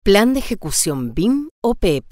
Plan de ejecución BIM o PEP.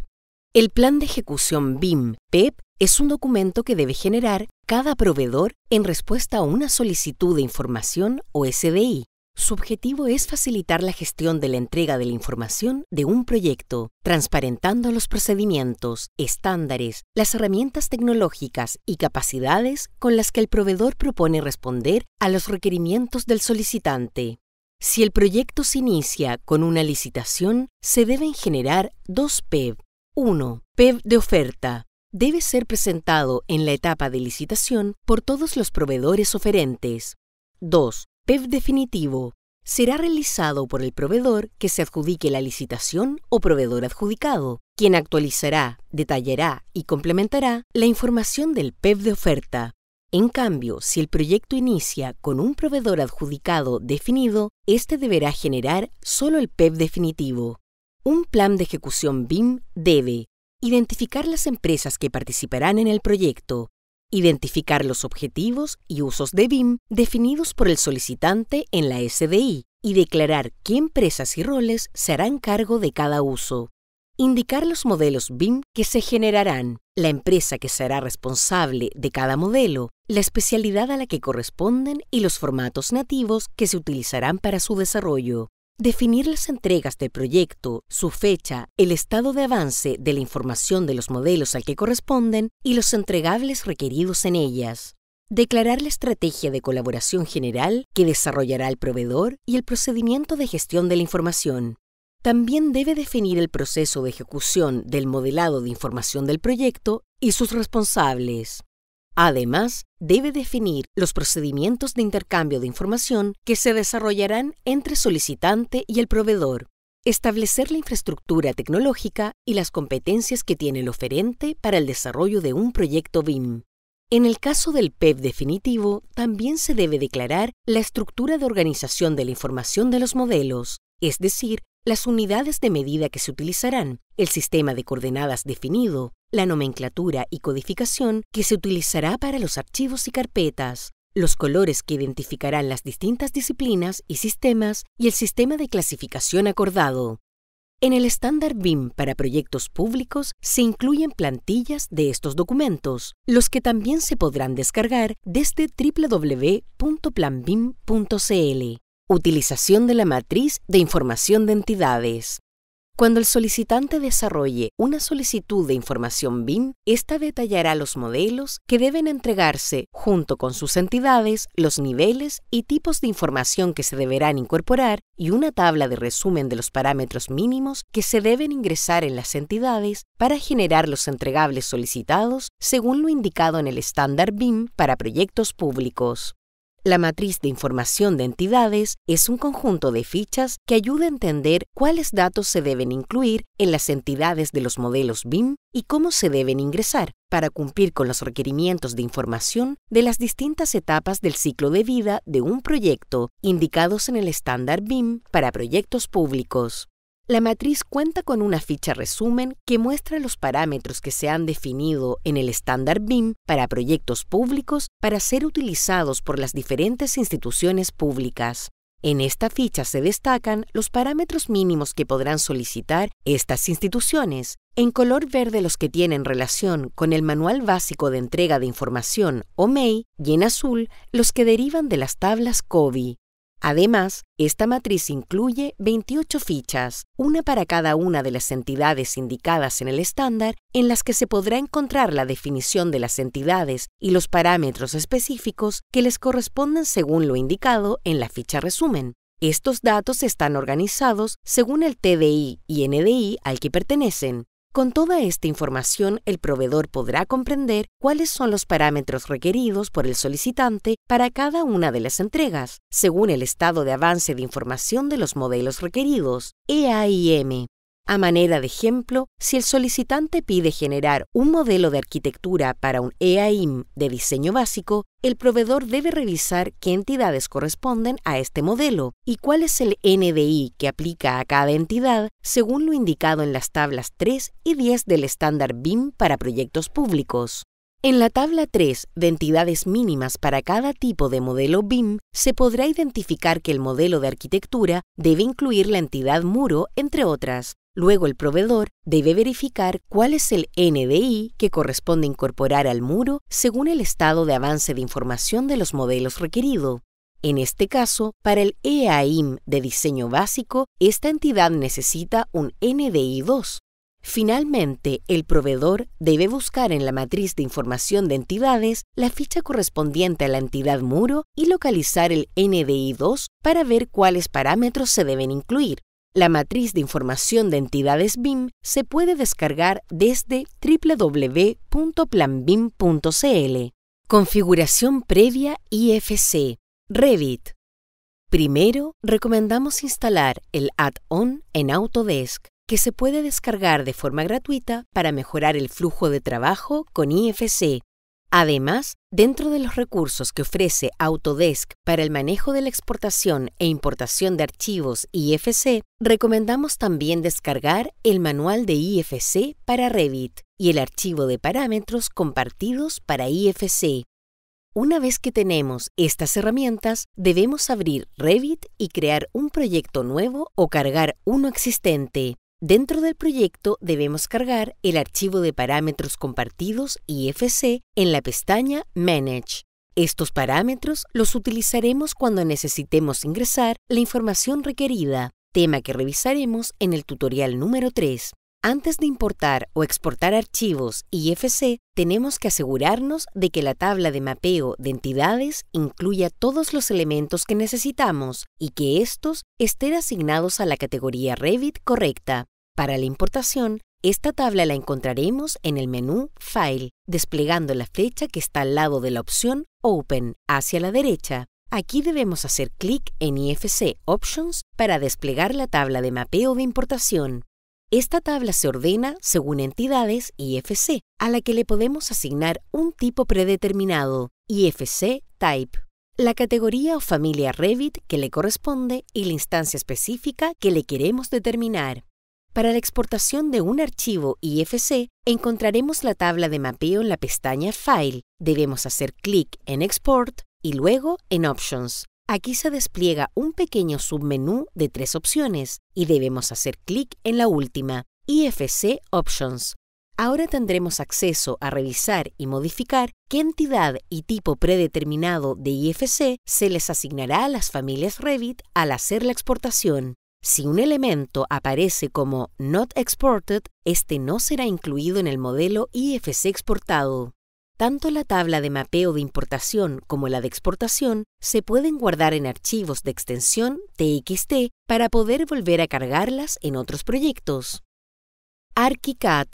El plan de ejecución BIM-PEP es un documento que debe generar cada proveedor en respuesta a una solicitud de información o SDI. Su objetivo es facilitar la gestión de la entrega de la información de un proyecto, transparentando los procedimientos, estándares, las herramientas tecnológicas y capacidades con las que el proveedor propone responder a los requerimientos del solicitante. Si el proyecto se inicia con una licitación, se deben generar dos PEP. 1. PEP de oferta. Debe ser presentado en la etapa de licitación por todos los proveedores oferentes. 2. PEP definitivo. Será realizado por el proveedor que se adjudique la licitación o proveedor adjudicado, quien actualizará, detallará y complementará la información del PEP de oferta. En cambio, si el proyecto inicia con un proveedor adjudicado definido, este deberá generar solo el PEP definitivo. Un plan de ejecución BIM debe identificar las empresas que participarán en el proyecto, identificar los objetivos y usos de BIM definidos por el solicitante en la SDI y declarar qué empresas y roles se harán cargo de cada uso. Indicar los modelos BIM que se generarán, la empresa que será responsable de cada modelo, la especialidad a la que corresponden y los formatos nativos que se utilizarán para su desarrollo. Definir las entregas del proyecto, su fecha, el estado de avance de la información de los modelos al que corresponden y los entregables requeridos en ellas. Declarar la estrategia de colaboración general que desarrollará el proveedor y el procedimiento de gestión de la información. También debe definir el proceso de ejecución del modelado de información del proyecto y sus responsables. Además, debe definir los procedimientos de intercambio de información que se desarrollarán entre solicitante y el proveedor, establecer la infraestructura tecnológica y las competencias que tiene el oferente para el desarrollo de un proyecto BIM. En el caso del PEP definitivo, también se debe declarar la estructura de organización de la información de los modelos, es decir, las unidades de medida que se utilizarán, el sistema de coordenadas definido, la nomenclatura y codificación que se utilizará para los archivos y carpetas, los colores que identificarán las distintas disciplinas y sistemas y el sistema de clasificación acordado. En el estándar BIM para proyectos públicos se incluyen plantillas de estos documentos, los que también se podrán descargar desde www.planbim.cl. Utilización de la matriz de información de entidades. Cuando el solicitante desarrolle una solicitud de información BIM, esta detallará los modelos que deben entregarse junto con sus entidades, los niveles y tipos de información que se deberán incorporar y una tabla de resumen de los parámetros mínimos que se deben ingresar en las entidades para generar los entregables solicitados según lo indicado en el estándar BIM para proyectos públicos. La matriz de información de entidades es un conjunto de fichas que ayuda a entender cuáles datos se deben incluir en las entidades de los modelos BIM y cómo se deben ingresar para cumplir con los requerimientos de información de las distintas etapas del ciclo de vida de un proyecto indicados en el estándar BIM para proyectos públicos. La matriz cuenta con una ficha resumen que muestra los parámetros que se han definido en el estándar BIM para proyectos públicos para ser utilizados por las diferentes instituciones públicas. En esta ficha se destacan los parámetros mínimos que podrán solicitar estas instituciones, en color verde los que tienen relación con el Manual Básico de Entrega de Información o MEI y en azul los que derivan de las tablas COBI. Además, esta matriz incluye 28 fichas, una para cada una de las entidades indicadas en el estándar, en las que se podrá encontrar la definición de las entidades y los parámetros específicos que les corresponden según lo indicado en la ficha resumen. Estos datos están organizados según el TDI y NDI al que pertenecen. Con toda esta información, el proveedor podrá comprender cuáles son los parámetros requeridos por el solicitante para cada una de las entregas, según el estado de avance de información de los modelos requeridos, EAIM. A manera de ejemplo, si el solicitante pide generar un modelo de arquitectura para un EAIM de diseño básico, el proveedor debe revisar qué entidades corresponden a este modelo y cuál es el NDI que aplica a cada entidad según lo indicado en las tablas 3 y 10 del estándar BIM para proyectos públicos. En la tabla 3 de entidades mínimas para cada tipo de modelo BIM, se podrá identificar que el modelo de arquitectura debe incluir la entidad muro, entre otras. Luego el proveedor debe verificar cuál es el NDI que corresponde incorporar al muro según el estado de avance de información de los modelos requerido. En este caso, para el EAIM de diseño básico, esta entidad necesita un NDI 2. Finalmente, el proveedor debe buscar en la matriz de información de entidades la ficha correspondiente a la entidad muro y localizar el NDI 2 para ver cuáles parámetros se deben incluir. La matriz de información de entidades BIM se puede descargar desde www.planbim.cl. Configuración previa IFC. Revit. Primero, recomendamos instalar el add-on en Autodesk, que se puede descargar de forma gratuita para mejorar el flujo de trabajo con IFC. Además, dentro de los recursos que ofrece Autodesk para el manejo de la exportación e importación de archivos IFC, recomendamos también descargar el manual de IFC para Revit y el archivo de parámetros compartidos para IFC. Una vez que tenemos estas herramientas, debemos abrir Revit y crear un proyecto nuevo o cargar uno existente. Dentro del proyecto debemos cargar el archivo de parámetros compartidos IFC en la pestaña Manage. Estos parámetros los utilizaremos cuando necesitemos ingresar la información requerida, tema que revisaremos en el tutorial número 3. Antes de importar o exportar archivos IFC, tenemos que asegurarnos de que la tabla de mapeo de entidades incluya todos los elementos que necesitamos y que estos estén asignados a la categoría Revit correcta. Para la importación, esta tabla la encontraremos en el menú File, desplegando la flecha que está al lado de la opción Open, hacia la derecha. Aquí debemos hacer clic en IFC Options para desplegar la tabla de mapeo de importación. Esta tabla se ordena según entidades IFC, a la que le podemos asignar un tipo predeterminado, IFC Type, la categoría o familia Revit que le corresponde y la instancia específica que le queremos determinar. Para la exportación de un archivo IFC, encontraremos la tabla de mapeo en la pestaña File. Debemos hacer clic en Export y luego en Options. Aquí se despliega un pequeño submenú de 3 opciones y debemos hacer clic en la última, IFC Options. Ahora tendremos acceso a revisar y modificar qué entidad y tipo predeterminado de IFC se les asignará a las familias Revit al hacer la exportación. Si un elemento aparece como Not Exported, este no será incluido en el modelo IFC exportado. Tanto la tabla de mapeo de importación como la de exportación se pueden guardar en archivos de extensión TXT para poder volver a cargarlas en otros proyectos. ArchiCAD.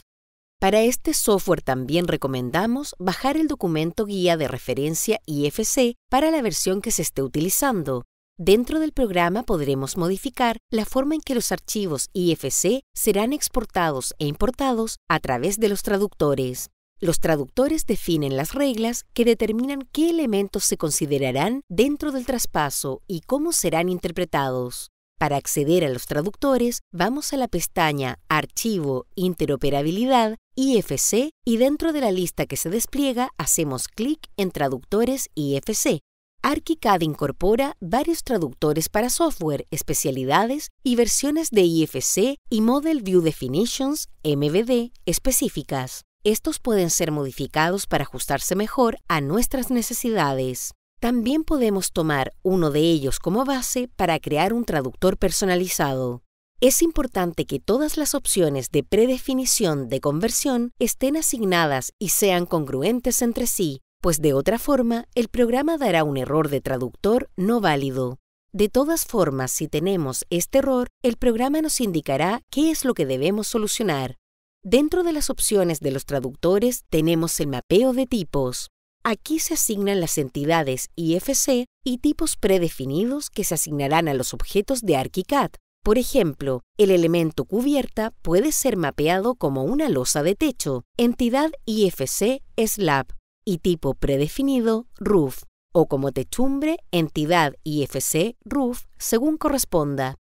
Para este software también recomendamos bajar el documento guía de referencia IFC para la versión que se esté utilizando. Dentro del programa podremos modificar la forma en que los archivos IFC serán exportados e importados a través de los traductores. Los traductores definen las reglas que determinan qué elementos se considerarán dentro del traspaso y cómo serán interpretados. Para acceder a los traductores, vamos a la pestaña Archivo, Interoperabilidad, IFC y dentro de la lista que se despliega hacemos clic en Traductores IFC. ArchiCAD incorpora varios traductores para software, especialidades y versiones de IFC y Model View Definitions, MVD, específicas. Estos pueden ser modificados para ajustarse mejor a nuestras necesidades. También podemos tomar uno de ellos como base para crear un traductor personalizado. Es importante que todas las opciones de predefinición de conversión estén asignadas y sean congruentes entre sí, pues de otra forma el programa dará un error de traductor no válido. De todas formas, si tenemos este error, el programa nos indicará qué es lo que debemos solucionar. Dentro de las opciones de los traductores tenemos el mapeo de tipos. Aquí se asignan las entidades IFC y tipos predefinidos que se asignarán a los objetos de ArchiCAD. Por ejemplo, el elemento cubierta puede ser mapeado como una losa de techo, entidad IFC Slab y tipo predefinido Roof, o como techumbre, entidad IFC Roof, según corresponda.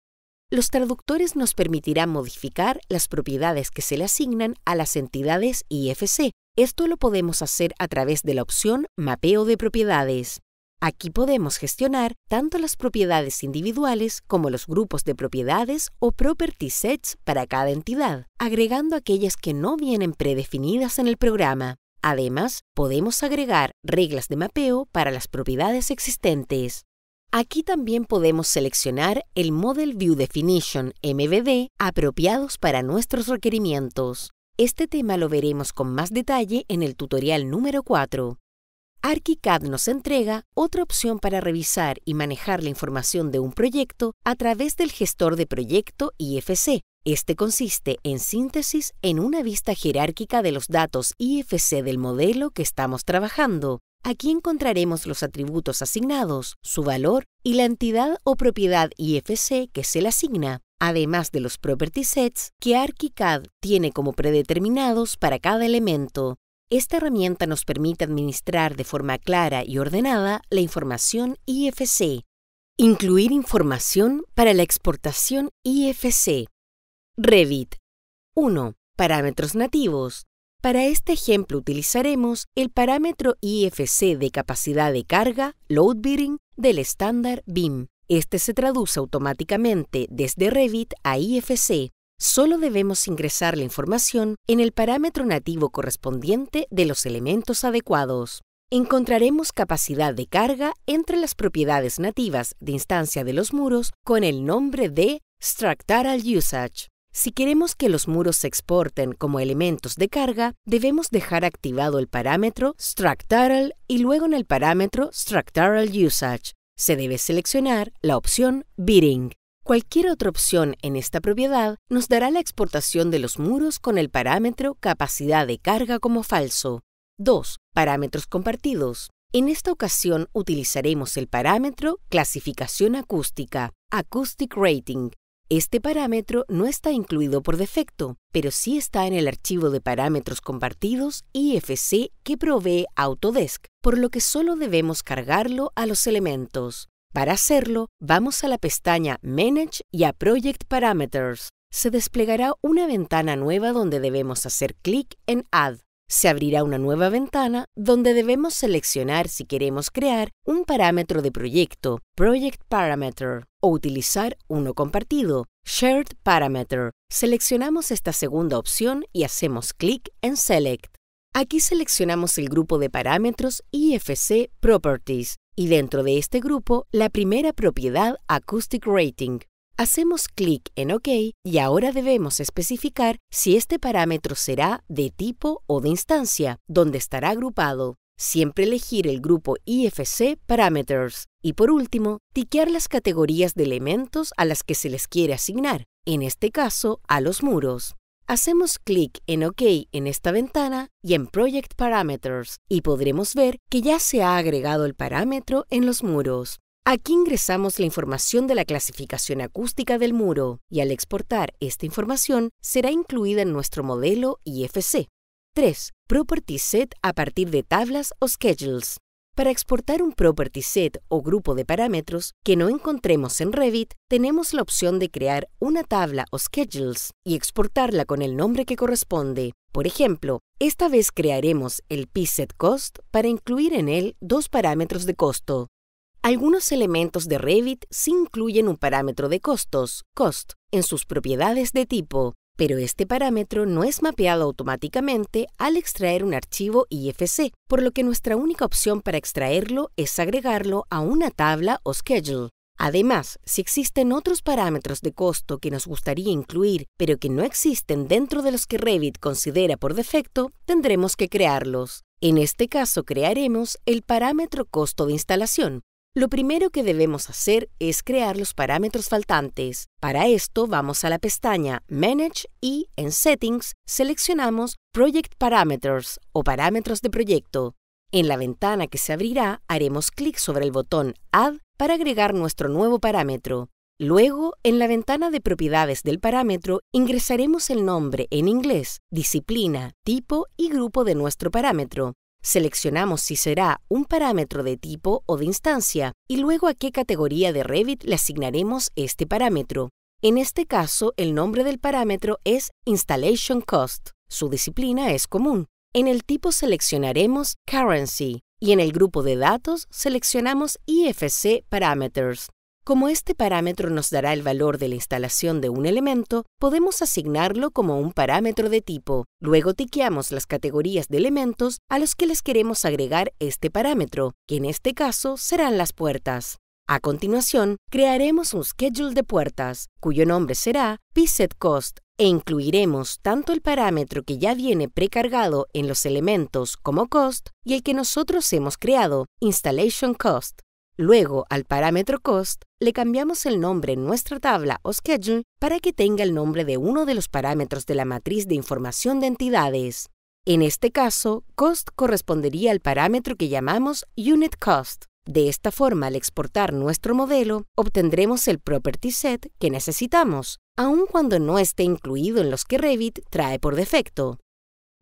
Los traductores nos permitirán modificar las propiedades que se le asignan a las entidades IFC. Esto lo podemos hacer a través de la opción Mapeo de propiedades. Aquí podemos gestionar tanto las propiedades individuales como los grupos de propiedades o property sets para cada entidad, agregando aquellas que no vienen predefinidas en el programa. Además, podemos agregar reglas de mapeo para las propiedades existentes. Aquí también podemos seleccionar el Model View Definition (MVD) apropiados para nuestros requerimientos. Este tema lo veremos con más detalle en el tutorial número 4. ArchiCAD nos entrega otra opción para revisar y manejar la información de un proyecto a través del gestor de proyecto IFC. Este consiste, en síntesis, en una vista jerárquica de los datos IFC del modelo que estamos trabajando. Aquí encontraremos los atributos asignados, su valor y la entidad o propiedad IFC que se le asigna, además de los property sets que ArchiCAD tiene como predeterminados para cada elemento. Esta herramienta nos permite administrar de forma clara y ordenada la información IFC. Incluir información para la exportación IFC. Revit. 1. Parámetros nativos. Para este ejemplo utilizaremos el parámetro IFC de capacidad de carga, load bearing, del estándar BIM. Este se traduce automáticamente desde Revit a IFC. Solo debemos ingresar la información en el parámetro nativo correspondiente de los elementos adecuados. Encontraremos capacidad de carga entre las propiedades nativas de instancia de los muros con el nombre de Structural Usage. Si queremos que los muros se exporten como elementos de carga, debemos dejar activado el parámetro Structural y luego en el parámetro Structural Usage se debe seleccionar la opción Bearing. Cualquier otra opción en esta propiedad nos dará la exportación de los muros con el parámetro capacidad de carga como falso. 2. Parámetros compartidos. En esta ocasión utilizaremos el parámetro clasificación acústica, Acoustic Rating. Este parámetro no está incluido por defecto, pero sí está en el archivo de parámetros compartidos IFC que provee Autodesk, por lo que solo debemos cargarlo a los elementos. Para hacerlo, vamos a la pestaña Manage y a Project Parameters. Se desplegará una ventana nueva donde debemos hacer clic en Add. Se abrirá una nueva ventana donde debemos seleccionar si queremos crear un parámetro de proyecto, Project Parameter, o utilizar uno compartido, Shared Parameter. Seleccionamos esta segunda opción y hacemos clic en Select. Aquí seleccionamos el grupo de parámetros IFC Properties y dentro de este grupo la primera propiedad Acoustic Rating. Hacemos clic en OK y ahora debemos especificar si este parámetro será de tipo o de instancia, donde estará agrupado. Siempre elegir el grupo IFC Parameters y por último, tiquear las categorías de elementos a las que se les quiere asignar, en este caso a los muros. Hacemos clic en OK en esta ventana y en Project Parameters y podremos ver que ya se ha agregado el parámetro en los muros. Aquí ingresamos la información de la clasificación acústica del muro y al exportar esta información será incluida en nuestro modelo IFC. 3. Property Set a partir de tablas o schedules. Para exportar un property set o grupo de parámetros que no encontremos en Revit, tenemos la opción de crear una tabla o schedules y exportarla con el nombre que corresponde. Por ejemplo, esta vez crearemos el PSetCost para incluir en él dos parámetros de costo. Algunos elementos de Revit sí incluyen un parámetro de costos, Cost, en sus propiedades de tipo, pero este parámetro no es mapeado automáticamente al extraer un archivo IFC, por lo que nuestra única opción para extraerlo es agregarlo a una tabla o schedule. Además, si existen otros parámetros de costo que nos gustaría incluir, pero que no existen dentro de los que Revit considera por defecto, tendremos que crearlos. En este caso, crearemos el parámetro costo de instalación. Lo primero que debemos hacer es crear los parámetros faltantes. Para esto vamos a la pestaña Manage y en Settings seleccionamos Project Parameters o parámetros de proyecto. En la ventana que se abrirá haremos clic sobre el botón Add para agregar nuestro nuevo parámetro. Luego, en la ventana de propiedades del parámetro ingresaremos el nombre en inglés, disciplina, tipo y grupo de nuestro parámetro. Seleccionamos si será un parámetro de tipo o de instancia y luego a qué categoría de Revit le asignaremos este parámetro. En este caso, el nombre del parámetro es Installation Cost. Su disciplina es común. En el tipo seleccionaremos Currency y en el grupo de datos seleccionamos IFC Parameters. Como este parámetro nos dará el valor de la instalación de un elemento, podemos asignarlo como un parámetro de tipo. Luego tiqueamos las categorías de elementos a los que les queremos agregar este parámetro, que en este caso serán las puertas. A continuación, crearemos un schedule de puertas, cuyo nombre será pSetCost, e incluiremos tanto el parámetro que ya viene precargado en los elementos como cost y el que nosotros hemos creado, installation cost. Luego, al parámetro cost, le cambiamos el nombre en nuestra tabla o schedule para que tenga el nombre de uno de los parámetros de la matriz de información de entidades. En este caso, cost correspondería al parámetro que llamamos unit cost. De esta forma, al exportar nuestro modelo, obtendremos el property set que necesitamos, aun cuando no esté incluido en los que Revit trae por defecto.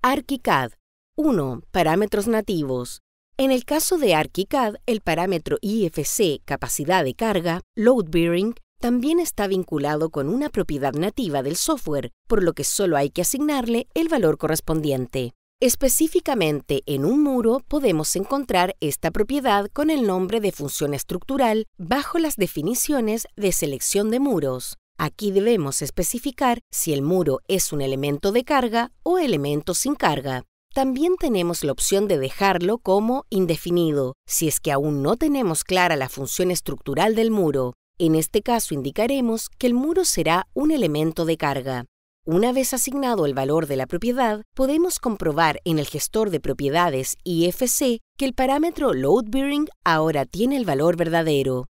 ArchiCAD. 1. Parámetros nativos. En el caso de ArchiCAD, el parámetro IFC, capacidad de carga, load bearing, también está vinculado con una propiedad nativa del software, por lo que solo hay que asignarle el valor correspondiente. Específicamente, en un muro podemos encontrar esta propiedad con el nombre de función estructural bajo las definiciones de selección de muros. Aquí debemos especificar si el muro es un elemento de carga o elemento sin carga. También tenemos la opción de dejarlo como indefinido, si es que aún no tenemos clara la función estructural del muro. En este caso indicaremos que el muro será un elemento de carga. Una vez asignado el valor de la propiedad, podemos comprobar en el gestor de propiedades IFC que el parámetro load bearing ahora tiene el valor verdadero.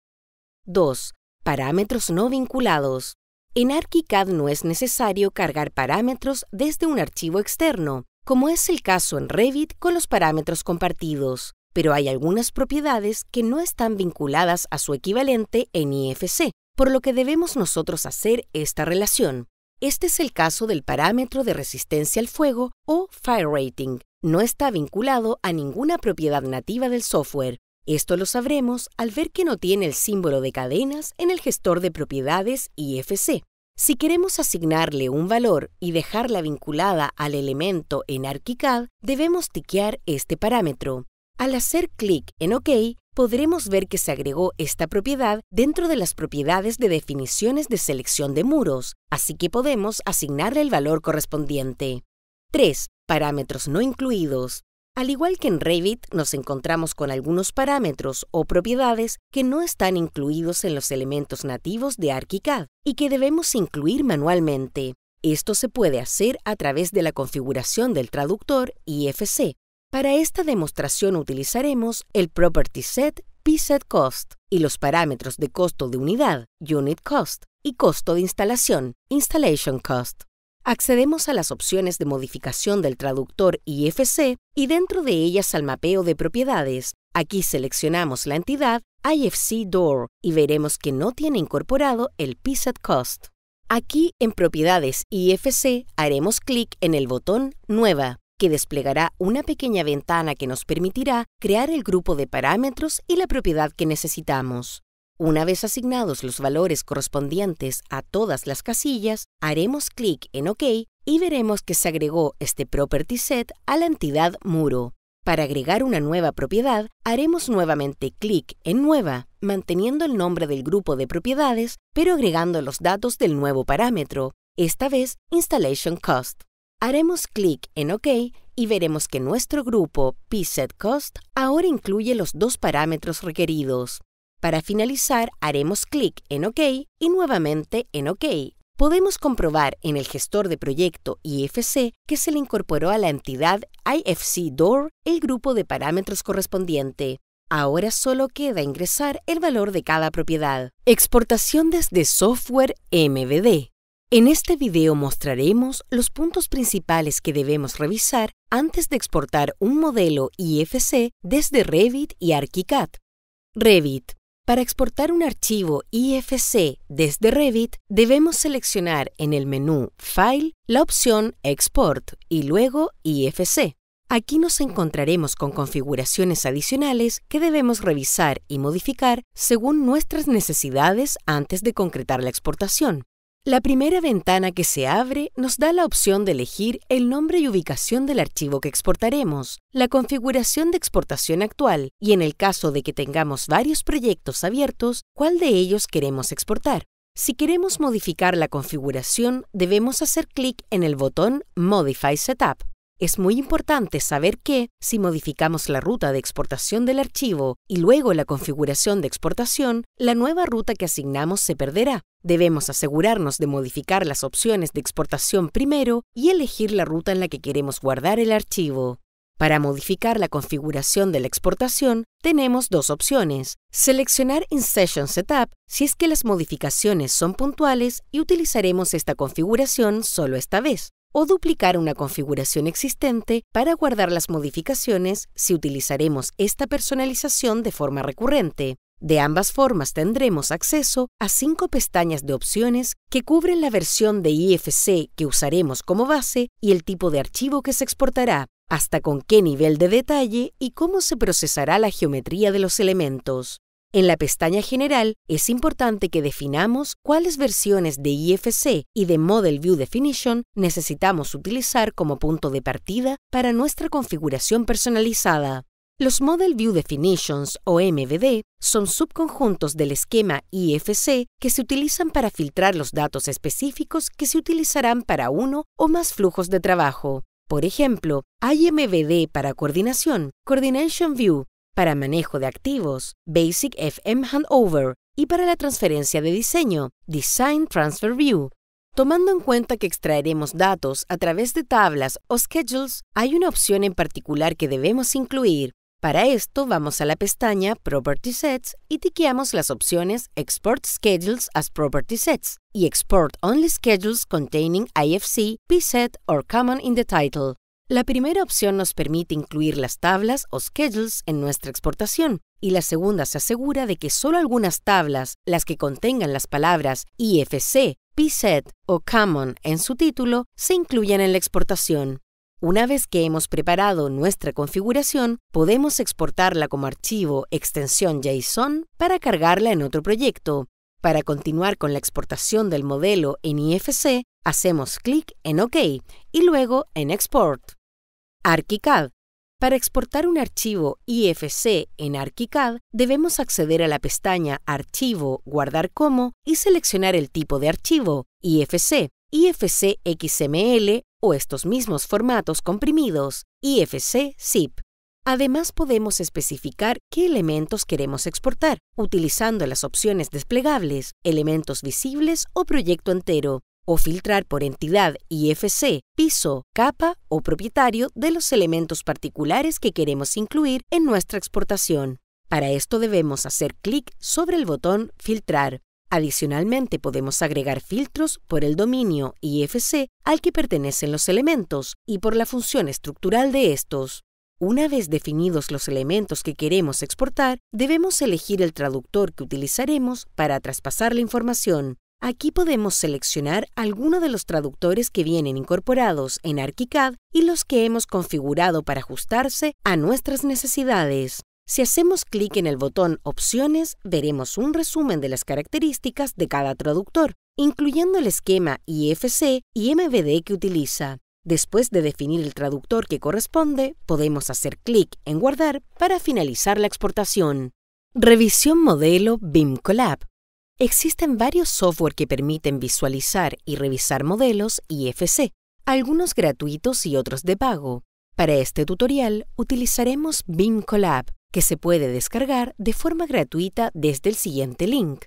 2. Parámetros no vinculados. En ArchiCAD no es necesario cargar parámetros desde un archivo externo, como es el caso en Revit con los parámetros compartidos, pero hay algunas propiedades que no están vinculadas a su equivalente en IFC, por lo que debemos nosotros hacer esta relación. Este es el caso del parámetro de resistencia al fuego o Fire Rating. No está vinculado a ninguna propiedad nativa del software. Esto lo sabremos al ver que no tiene el símbolo de cadenas en el gestor de propiedades IFC. Si queremos asignarle un valor y dejarla vinculada al elemento en ArchiCAD, debemos tiquear este parámetro. Al hacer clic en OK, podremos ver que se agregó esta propiedad dentro de las propiedades de definiciones de selección de muros, así que podemos asignarle el valor correspondiente. 3. Parámetros no incluidos. Al igual que en Revit, nos encontramos con algunos parámetros o propiedades que no están incluidos en los elementos nativos de ArchiCAD y que debemos incluir manualmente. Esto se puede hacer a través de la configuración del traductor IFC. Para esta demostración utilizaremos el property set pSetCost y los parámetros de costo de unidad, unit cost, y costo de instalación, installation cost. Accedemos a las opciones de modificación del traductor IFC y dentro de ellas al mapeo de propiedades. Aquí seleccionamos la entidad IFC Door y veremos que no tiene incorporado el pSetCost. Aquí en Propiedades IFC haremos clic en el botón Nueva, que desplegará una pequeña ventana que nos permitirá crear el grupo de parámetros y la propiedad que necesitamos. Una vez asignados los valores correspondientes a todas las casillas, haremos clic en OK y veremos que se agregó este property set a la entidad muro. Para agregar una nueva propiedad, haremos nuevamente clic en Nueva, manteniendo el nombre del grupo de propiedades, pero agregando los datos del nuevo parámetro, esta vez Installation Cost. Haremos clic en OK y veremos que nuestro grupo pSetCost ahora incluye los dos parámetros requeridos. Para finalizar, haremos clic en OK y nuevamente en OK. Podemos comprobar en el gestor de proyecto IFC que se le incorporó a la entidad IFC Door el grupo de parámetros correspondiente. Ahora solo queda ingresar el valor de cada propiedad. Exportación desde software MVD. En este video mostraremos los puntos principales que debemos revisar antes de exportar un modelo IFC desde Revit y ArchiCAD. Revit. Para exportar un archivo IFC desde Revit, debemos seleccionar en el menú File la opción Export y luego IFC. Aquí nos encontraremos con configuraciones adicionales que debemos revisar y modificar según nuestras necesidades antes de concretar la exportación. La primera ventana que se abre nos da la opción de elegir el nombre y ubicación del archivo que exportaremos, la configuración de exportación actual y, en el caso de que tengamos varios proyectos abiertos, cuál de ellos queremos exportar. Si queremos modificar la configuración, debemos hacer clic en el botón Modify Setup. Es muy importante saber que, si modificamos la ruta de exportación del archivo y luego la configuración de exportación, la nueva ruta que asignamos se perderá. Debemos asegurarnos de modificar las opciones de exportación primero y elegir la ruta en la que queremos guardar el archivo. Para modificar la configuración de la exportación, tenemos dos opciones: seleccionar In Session Setup si es que las modificaciones son puntuales y utilizaremos esta configuración solo esta vez, o duplicar una configuración existente para guardar las modificaciones si utilizaremos esta personalización de forma recurrente. De ambas formas tendremos acceso a 5 pestañas de opciones que cubren la versión de IFC que usaremos como base y el tipo de archivo que se exportará, hasta con qué nivel de detalle y cómo se procesará la geometría de los elementos. En la pestaña General es importante que definamos cuáles versiones de IFC y de Model View Definition necesitamos utilizar como punto de partida para nuestra configuración personalizada. Los Model View Definitions, o MVD, son subconjuntos del esquema IFC que se utilizan para filtrar los datos específicos que se utilizarán para uno o más flujos de trabajo. Por ejemplo, hay MVD para coordinación, Coordination View, para manejo de activos, Basic FM Handover, y para la transferencia de diseño, Design Transfer View. Tomando en cuenta que extraeremos datos a través de tablas o schedules, hay una opción en particular que debemos incluir. Para esto, vamos a la pestaña Property Sets y tiqueamos las opciones Export Schedules as Property Sets y Export Only Schedules Containing IFC, pset or Common in the Title. La primera opción nos permite incluir las tablas o schedules en nuestra exportación, y la segunda se asegura de que solo algunas tablas, las que contengan las palabras IFC, pset o Common en su título, se incluyan en la exportación. Una vez que hemos preparado nuestra configuración, podemos exportarla como archivo extensión JSON para cargarla en otro proyecto. Para continuar con la exportación del modelo en IFC, hacemos clic en OK y luego en Export. ArchiCAD. Para exportar un archivo IFC en ArchiCAD, debemos acceder a la pestaña Archivo, Guardar como y seleccionar el tipo de archivo, IFC, IFC XML o estos mismos formatos comprimidos, IFC ZIP. Además, podemos especificar qué elementos queremos exportar, utilizando las opciones desplegables, elementos visibles o proyecto entero, o filtrar por entidad IFC, piso, capa o propietario de los elementos particulares que queremos incluir en nuestra exportación. Para esto debemos hacer clic sobre el botón Filtrar. Adicionalmente, podemos agregar filtros por el dominio IFC al que pertenecen los elementos y por la función estructural de estos. Una vez definidos los elementos que queremos exportar, debemos elegir el traductor que utilizaremos para traspasar la información. Aquí podemos seleccionar alguno de los traductores que vienen incorporados en ArchiCAD y los que hemos configurado para ajustarse a nuestras necesidades. Si hacemos clic en el botón Opciones, veremos un resumen de las características de cada traductor, incluyendo el esquema IFC y MVD que utiliza. Después de definir el traductor que corresponde, podemos hacer clic en Guardar para finalizar la exportación. Revisión modelo BIM Collab. Existen varios software que permiten visualizar y revisar modelos IFC, algunos gratuitos y otros de pago. Para este tutorial utilizaremos BIM Collab, que se puede descargar de forma gratuita desde el siguiente link.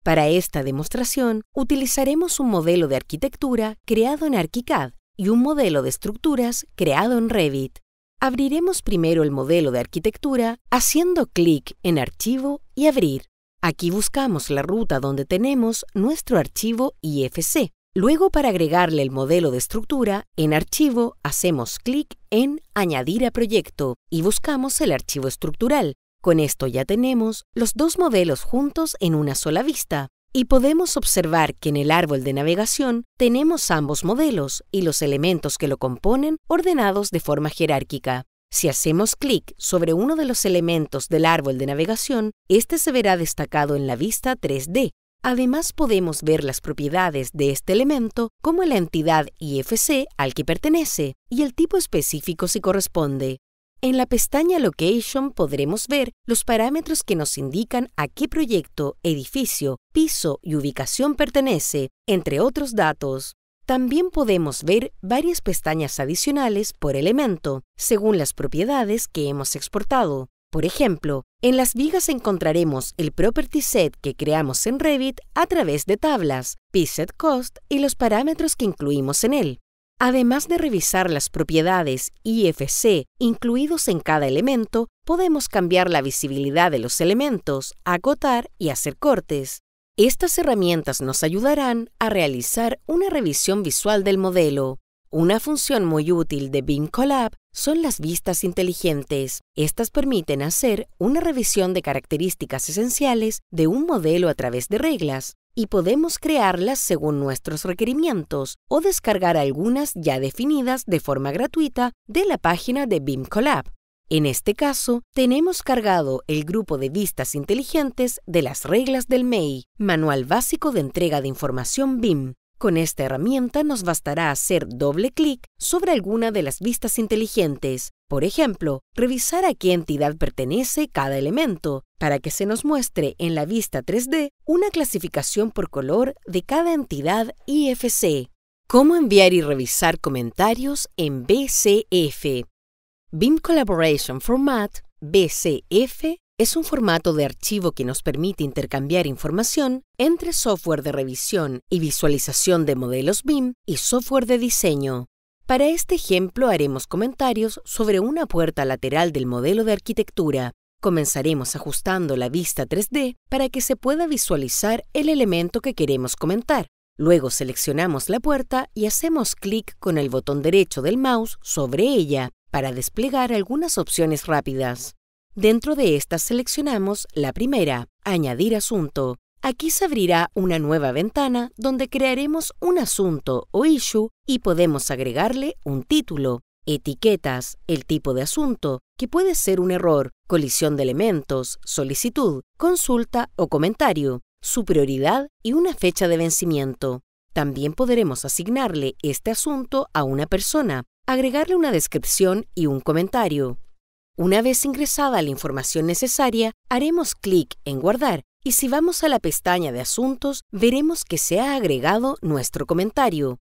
Para esta demostración, utilizaremos un modelo de arquitectura creado en ArchiCAD y un modelo de estructuras creado en Revit. Abriremos primero el modelo de arquitectura haciendo clic en Archivo y Abrir. Aquí buscamos la ruta donde tenemos nuestro archivo IFC. Luego, para agregarle el modelo de estructura, en Archivo hacemos clic en Añadir a proyecto y buscamos el archivo estructural. Con esto ya tenemos los dos modelos juntos en una sola vista y podemos observar que en el árbol de navegación tenemos ambos modelos y los elementos que lo componen ordenados de forma jerárquica. Si hacemos clic sobre uno de los elementos del árbol de navegación, este se verá destacado en la vista 3D. Además, podemos ver las propiedades de este elemento, como la entidad IFC al que pertenece y el tipo específico si corresponde. En la pestaña Location podremos ver los parámetros que nos indican a qué proyecto, edificio, piso y ubicación pertenece, entre otros datos. También podemos ver varias pestañas adicionales por elemento, según las propiedades que hemos exportado. Por ejemplo, en las vigas encontraremos el property set que creamos en Revit a través de tablas, PSetCost y los parámetros que incluimos en él. Además de revisar las propiedades IFC incluidos en cada elemento, podemos cambiar la visibilidad de los elementos, acotar y hacer cortes. Estas herramientas nos ayudarán a realizar una revisión visual del modelo. Una función muy útil de BIM Collab son las vistas inteligentes. Estas permiten hacer una revisión de características esenciales de un modelo a través de reglas, y podemos crearlas según nuestros requerimientos o descargar algunas ya definidas de forma gratuita de la página de BIM Collab. En este caso, tenemos cargado el grupo de vistas inteligentes de las reglas del MEI, Manual Básico de Entrega de Información BIM. Con esta herramienta nos bastará hacer doble clic sobre alguna de las vistas inteligentes, por ejemplo, revisar a qué entidad pertenece cada elemento, para que se nos muestre en la vista 3D una clasificación por color de cada entidad IFC. ¿Cómo enviar y revisar comentarios en BCF? BIM Collaboration Format, BCF, es un formato de archivo que nos permite intercambiar información entre software de revisión y visualización de modelos BIM y software de diseño. Para este ejemplo haremos comentarios sobre una puerta lateral del modelo de arquitectura. Comenzaremos ajustando la vista 3D para que se pueda visualizar el elemento que queremos comentar. Luego seleccionamos la puerta y hacemos clic con el botón derecho del mouse sobre ella para desplegar algunas opciones rápidas. Dentro de estas seleccionamos la primera, Añadir asunto. Aquí se abrirá una nueva ventana donde crearemos un asunto o issue y podemos agregarle un título, etiquetas, el tipo de asunto, que puede ser un error, colisión de elementos, solicitud, consulta o comentario, su prioridad y una fecha de vencimiento. También podremos asignarle este asunto a una persona, agregarle una descripción y un comentario. Una vez ingresada la información necesaria, haremos clic en Guardar y si vamos a la pestaña de Asuntos, veremos que se ha agregado nuestro comentario.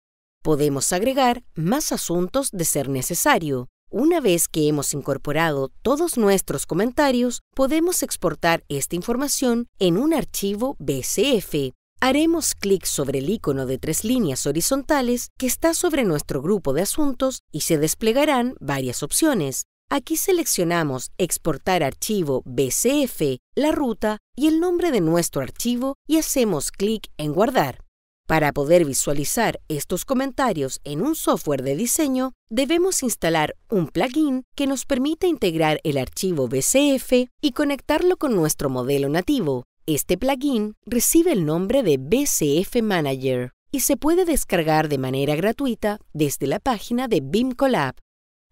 Podemos agregar más asuntos de ser necesario. Una vez que hemos incorporado todos nuestros comentarios, podemos exportar esta información en un archivo BCF. Haremos clic sobre el icono de 3 líneas horizontales que está sobre nuestro grupo de asuntos y se desplegarán varias opciones. Aquí seleccionamos Exportar archivo BCF, la ruta y el nombre de nuestro archivo y hacemos clic en Guardar. Para poder visualizar estos comentarios en un software de diseño, debemos instalar un plugin que nos permita integrar el archivo BCF y conectarlo con nuestro modelo nativo. Este plugin recibe el nombre de BCF Manager y se puede descargar de manera gratuita desde la página de BIM Collab.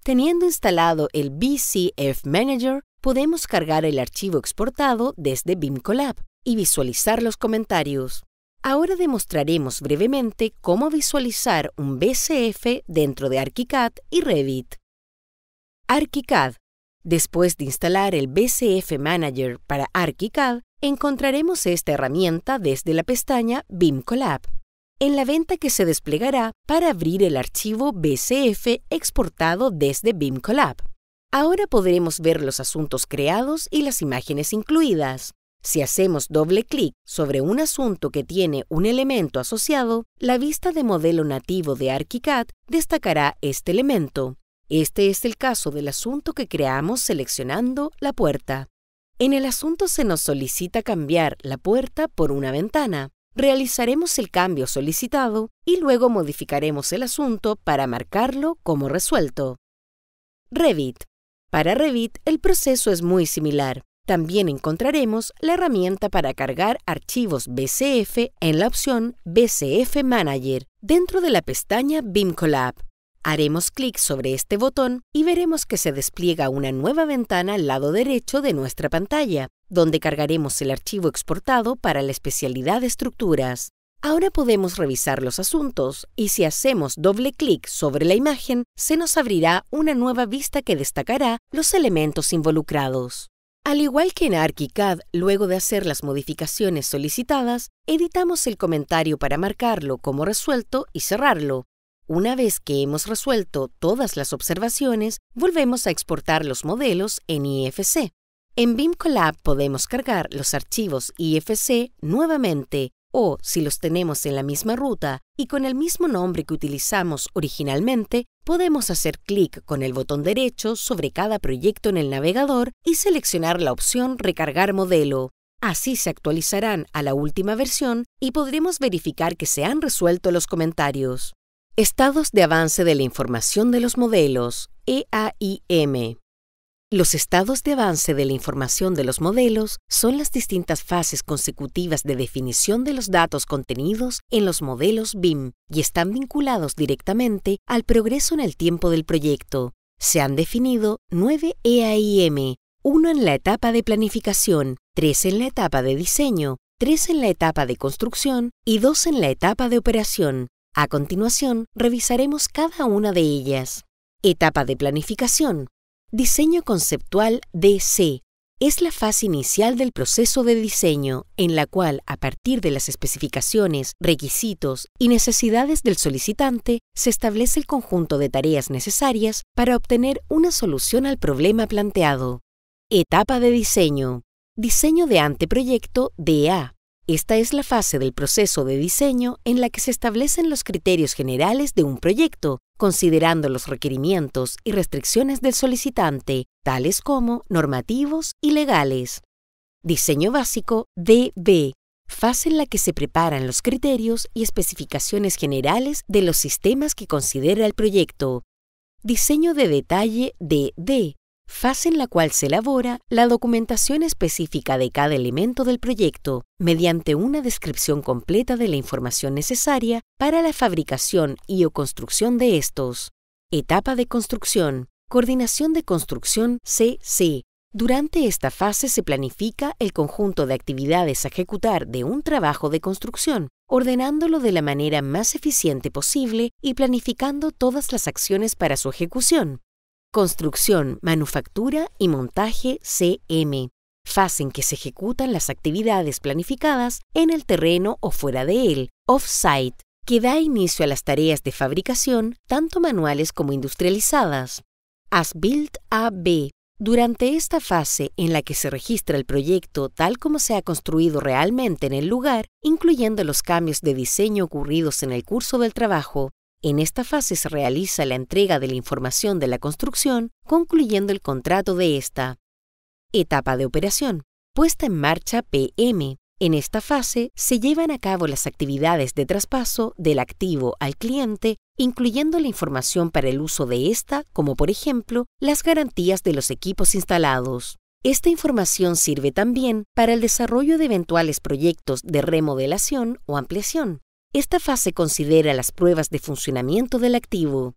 Teniendo instalado el BCF Manager, podemos cargar el archivo exportado desde BIM Collab y visualizar los comentarios. Ahora demostraremos brevemente cómo visualizar un BCF dentro de ArchiCAD y Revit. ArchiCAD. Después de instalar el BCF Manager para ArchiCAD, encontraremos esta herramienta desde la pestaña BIM Collab, en la venta que se desplegará para abrir el archivo BCF exportado desde BIM Collab. Ahora podremos ver los asuntos creados y las imágenes incluidas. Si hacemos doble clic sobre un asunto que tiene un elemento asociado, la vista de modelo nativo de ArchiCAD destacará este elemento. Este es el caso del asunto que creamos seleccionando la puerta. En el asunto se nos solicita cambiar la puerta por una ventana. Realizaremos el cambio solicitado y luego modificaremos el asunto para marcarlo como resuelto. Revit. Para Revit, el proceso es muy similar. También encontraremos la herramienta para cargar archivos BCF en la opción BCF Manager dentro de la pestaña BIM Collab. Haremos clic sobre este botón y veremos que se despliega una nueva ventana al lado derecho de nuestra pantalla, donde cargaremos el archivo exportado para la especialidad de estructuras. Ahora podemos revisar los asuntos y si hacemos doble clic sobre la imagen, se nos abrirá una nueva vista que destacará los elementos involucrados. Al igual que en ArchiCAD, luego de hacer las modificaciones solicitadas, editamos el comentario para marcarlo como resuelto y cerrarlo. Una vez que hemos resuelto todas las observaciones, volvemos a exportar los modelos en IFC. En BIM Collab podemos cargar los archivos IFC nuevamente o, si los tenemos en la misma ruta y con el mismo nombre que utilizamos originalmente, podemos hacer clic con el botón derecho sobre cada proyecto en el navegador y seleccionar la opción Recargar modelo. Así se actualizarán a la última versión y podremos verificar que se han resuelto los comentarios. Estados de avance de la información de los modelos, EAIM. Los estados de avance de la información de los modelos son las distintas fases consecutivas de definición de los datos contenidos en los modelos BIM y están vinculados directamente al progreso en el tiempo del proyecto. Se han definido 9 EAIM, 1 en la etapa de planificación, 3 en la etapa de diseño, 3 en la etapa de construcción y 2 en la etapa de operación. A continuación, revisaremos cada una de ellas. Etapa de planificación. Diseño conceptual DC. Es la fase inicial del proceso de diseño, en la cual, a partir de las especificaciones, requisitos y necesidades del solicitante, se establece el conjunto de tareas necesarias para obtener una solución al problema planteado. Etapa de diseño. Diseño de anteproyecto DA. Esta es la fase del proceso de diseño en la que se establecen los criterios generales de un proyecto, considerando los requerimientos y restricciones del solicitante, tales como normativos y legales. Diseño básico DB, fase en la que se preparan los criterios y especificaciones generales de los sistemas que considera el proyecto. Diseño de detalle DD, fase en la cual se elabora la documentación específica de cada elemento del proyecto, mediante una descripción completa de la información necesaria para la fabricación y o construcción de estos. Etapa de construcción. Coordinación de construcción CC. Durante esta fase se planifica el conjunto de actividades a ejecutar de un trabajo de construcción, ordenándolo de la manera más eficiente posible y planificando todas las acciones para su ejecución. Construcción, manufactura y montaje CM, fase en que se ejecutan las actividades planificadas en el terreno o fuera de él, off-site, que da inicio a las tareas de fabricación, tanto manuales como industrializadas. As-built AB. Durante esta fase en la que se registra el proyecto tal como se ha construido realmente en el lugar, incluyendo los cambios de diseño ocurridos en el curso del trabajo, en esta fase se realiza la entrega de la información de la construcción, concluyendo el contrato de esta. Etapa de operación. Puesta en marcha PM. En esta fase se llevan a cabo las actividades de traspaso del activo al cliente, incluyendo la información para el uso de esta, como por ejemplo, las garantías de los equipos instalados. Esta información sirve también para el desarrollo de eventuales proyectos de remodelación o ampliación. Esta fase considera las pruebas de funcionamiento del activo.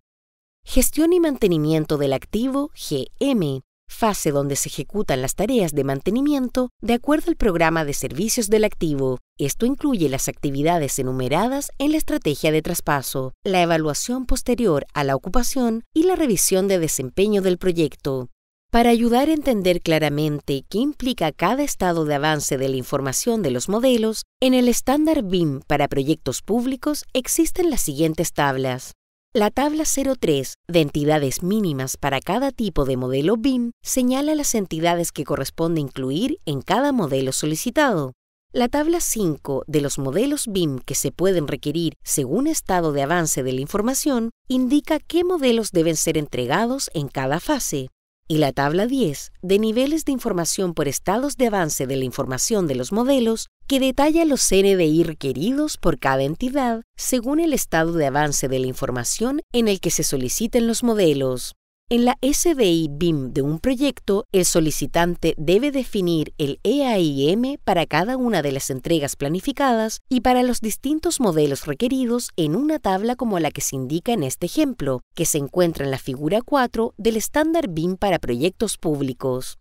Gestión y mantenimiento del activo, GM, fase donde se ejecutan las tareas de mantenimiento de acuerdo al programa de servicios del activo. Esto incluye las actividades enumeradas en la estrategia de traspaso, la evaluación posterior a la ocupación y la revisión de desempeño del proyecto. Para ayudar a entender claramente qué implica cada estado de avance de la información de los modelos, en el estándar BIM para proyectos públicos existen las siguientes tablas. La tabla 03, de entidades mínimas para cada tipo de modelo BIM, señala las entidades que corresponde incluir en cada modelo solicitado. La tabla 5, de los modelos BIM que se pueden requerir según estado de avance de la información, indica qué modelos deben ser entregados en cada fase. Y la tabla 10, de niveles de información por estados de avance de la información de los modelos, que detalla los NDI requeridos por cada entidad según el estado de avance de la información en el que se soliciten los modelos. En la SDI BIM de un proyecto, el solicitante debe definir el EAIM para cada una de las entregas planificadas y para los distintos modelos requeridos en una tabla como la que se indica en este ejemplo, que se encuentra en la figura 4 del estándar BIM para proyectos públicos.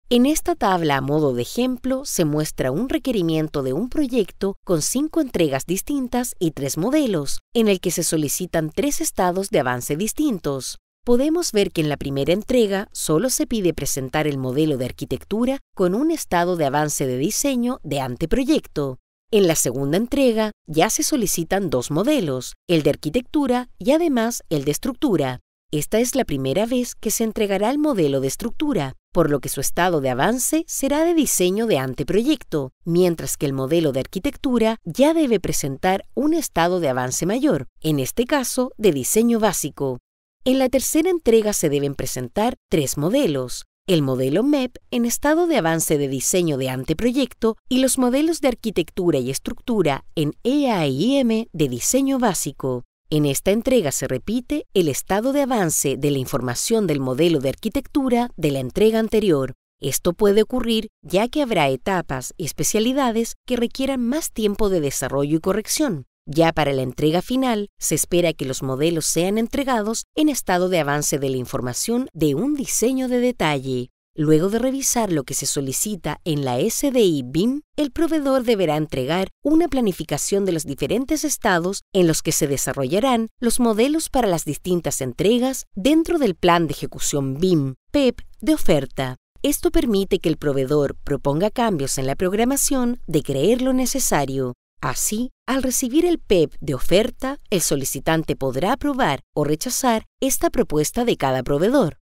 En esta tabla, a modo de ejemplo, se muestra un requerimiento de un proyecto con 5 entregas distintas y 3 modelos, en el que se solicitan 3 estados de avance distintos. Podemos ver que en la primera entrega solo se pide presentar el modelo de arquitectura con un estado de avance de diseño de anteproyecto. En la segunda entrega ya se solicitan 2 modelos, el de arquitectura y además el de estructura. Esta es la primera vez que se entregará el modelo de estructura, por lo que su estado de avance será de diseño de anteproyecto, mientras que el modelo de arquitectura ya debe presentar un estado de avance mayor, en este caso de diseño básico. En la tercera entrega se deben presentar 3 modelos, el modelo MEP en estado de avance de diseño de anteproyecto y los modelos de arquitectura y estructura en EAIM de diseño básico. En esta entrega se repite el estado de avance de la información del modelo de arquitectura de la entrega anterior. Esto puede ocurrir ya que habrá etapas y especialidades que requieran más tiempo de desarrollo y corrección. Ya para la entrega final, se espera que los modelos sean entregados en estado de avance de la información de un diseño de detalle. Luego de revisar lo que se solicita en la SDI BIM, el proveedor deberá entregar una planificación de los diferentes estados en los que se desarrollarán los modelos para las distintas entregas dentro del plan de ejecución BIM, PEP, de oferta. Esto permite que el proveedor proponga cambios en la programación de creer lo necesario. Así, al recibir el PEP de oferta, el solicitante podrá aprobar o rechazar esta propuesta de cada proveedor.